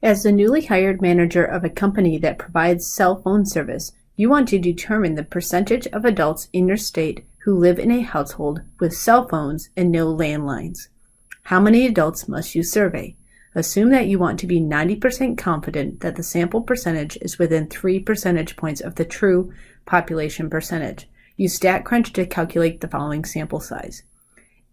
As the newly hired manager of a company that provides cell phone service, you want to determine the percentage of adults in your state who live in a household with cell phones and no landlines. How many adults must you survey? Assume that you want to be 90% confident that the sample percentage is within 3 percentage points of the true population percentage. Use StatCrunch to calculate the following sample size.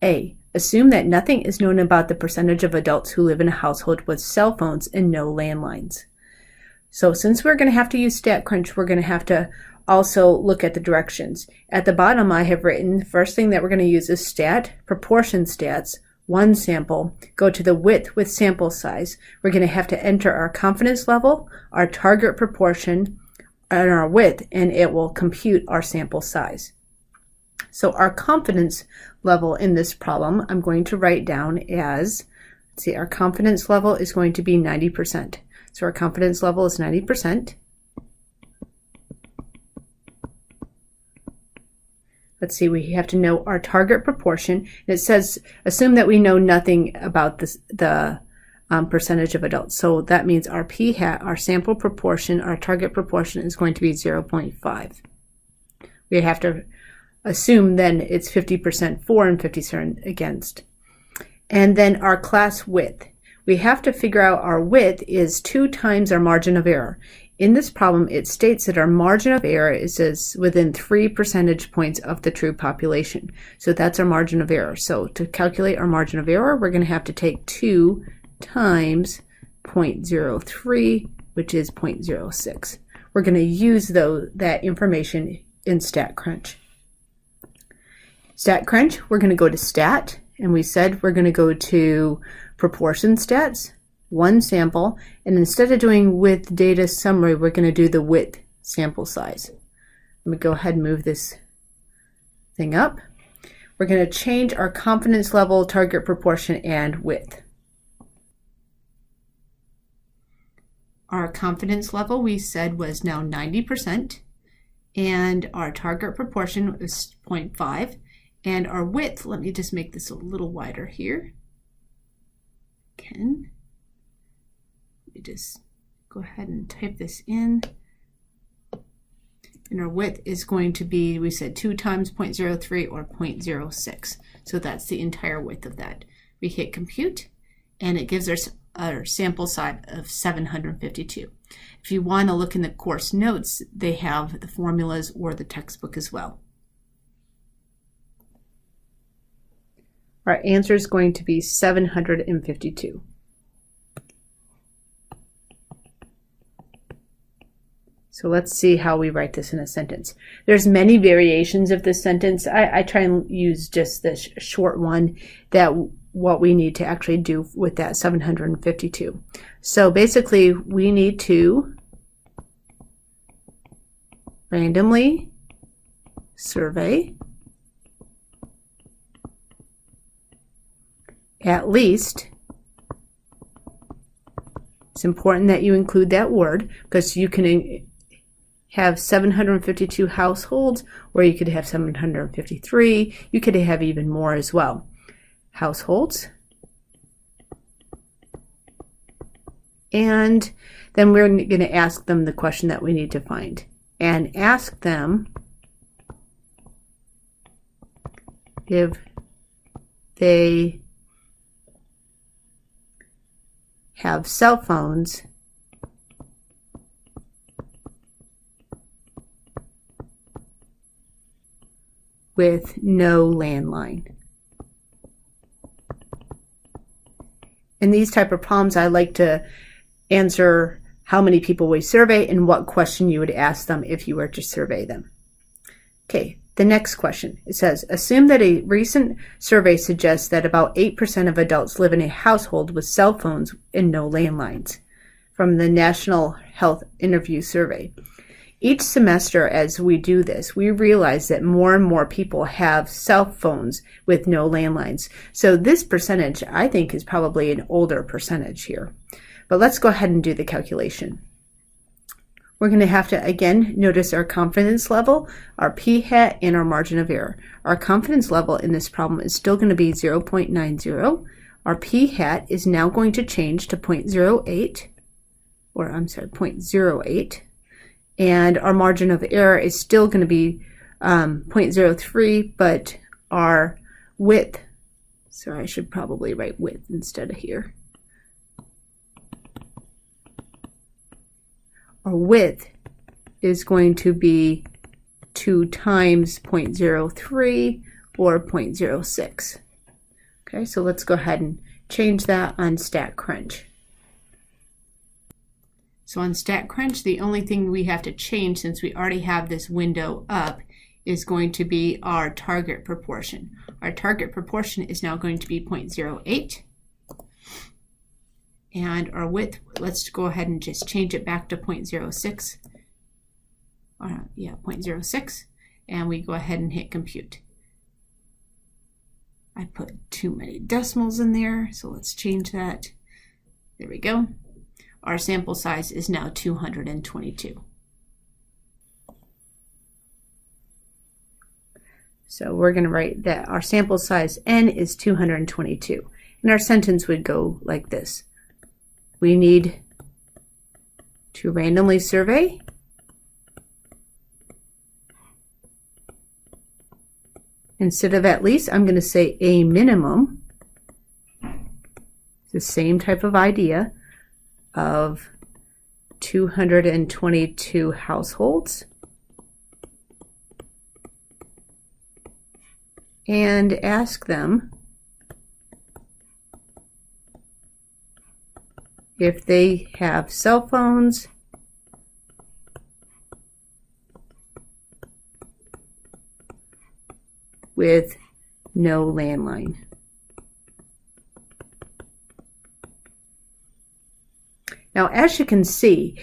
A. Assume that nothing is known about the percentage of adults who live in a household with cell phones and no landlines. So since we're going to have to use StatCrunch, we're going to have to also look at the directions. At the bottom, I have written the first thing that we're going to use is stat, proportion stats, one sample, go to the width with sample size. We're going to have to enter our confidence level, our target proportion, and our width, and it will compute our sample size. So our confidence level in this problem, I'm going to write down as, let's see, our confidence level is going to be 90%. So our confidence level is 90%. Let's see, we have to know our target proportion. And it says, assume that we know nothing about the percentage of adults. So that means our p hat, our sample proportion, our target proportion is going to be 0.5. We have to assume then it's 50% for and 50% against. And then our class width. We have to figure out our width is 2 times our margin of error. In this problem, it states that our margin of error is within 3 percentage points of the true population. So that's our margin of error. So to calculate our margin of error, we're going to have to take 2 times 0.03, which is 0.06. We're going to use that information in StatCrunch. StatCrunch, we're going to go to Stat, and we said we're going to go to Proportion Stats, one sample, and instead of doing width data summary, we're going to do the width sample size. Let me go ahead and move this thing up. We're going to change our confidence level, target proportion, and width. Our confidence level we said was now 90%, and our target proportion was 0.5. And our width, let me just make this a little wider here. Again, let me just go ahead and type this in. And our width is going to be, we said 2 times 0.03 or 0.06. So that's the entire width of that. We hit compute, and it gives us our sample size of 752. If you want to look in the course notes, they have the formulas or the textbook as well. Our answer is going to be 752. So let's see how we write this in a sentence. There's many variations of this sentence. I try and use just this short one, that what we need to actually do with that 752. So basically we need to randomly survey at least, it's important that you include that word, because you can have 752 households, or you could have 753. You could have even more as well. Households. And then we're going to ask them the question that we need to find. And ask them if they have cell phones with no landline. In these type of problems, I like to answer how many people we survey and what question you would ask them if you were to survey them. Okay, the next question. It says, assume that a recent survey suggests that about 8% of adults live in a household with cell phones and no landlines, from the National Health Interview Survey. Each semester as we do this, we realize that more and more people have cell phones with no landlines. So this percentage, I think, is probably an older percentage here. But let's go ahead and do the calculation. We're going to have to, again, notice our confidence level, our p-hat, and our margin of error. Our confidence level in this problem is still going to be 0.90. Our p-hat is now going to change to 0.08. or I'm sorry, 0.08. And our margin of error is still going to be 0.03, but our width, sorry, I should probably write width instead of here. Our width is going to be 2 times 0.03 or 0.06. Okay, so let's go ahead and change that on StatCrunch. So on StatCrunch, the only thing we have to change, since we already have this window up, is going to be our target proportion. Our target proportion is now going to be 0.08. And our width, let's go ahead and just change it back to 0.06. 0.06. And we go ahead and hit compute. I put too many decimals in there, so let's change that. There we go. Our sample size is now 222. So we're going to write that our sample size n is 222. And our sentence would go like this. We need to randomly survey instead of at least, I'm going to say a minimum. It's the same type of idea of 222 households. And ask them if they have cell phones with no landline. Now, as you can see,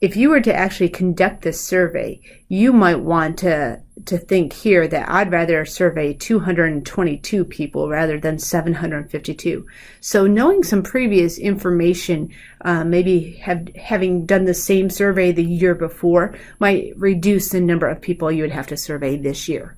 if you were to actually conduct this survey, you might want to think here that I'd rather survey 222 people rather than 752. So knowing some previous information, maybe having done the same survey the year before, might reduce the number of people you would have to survey this year.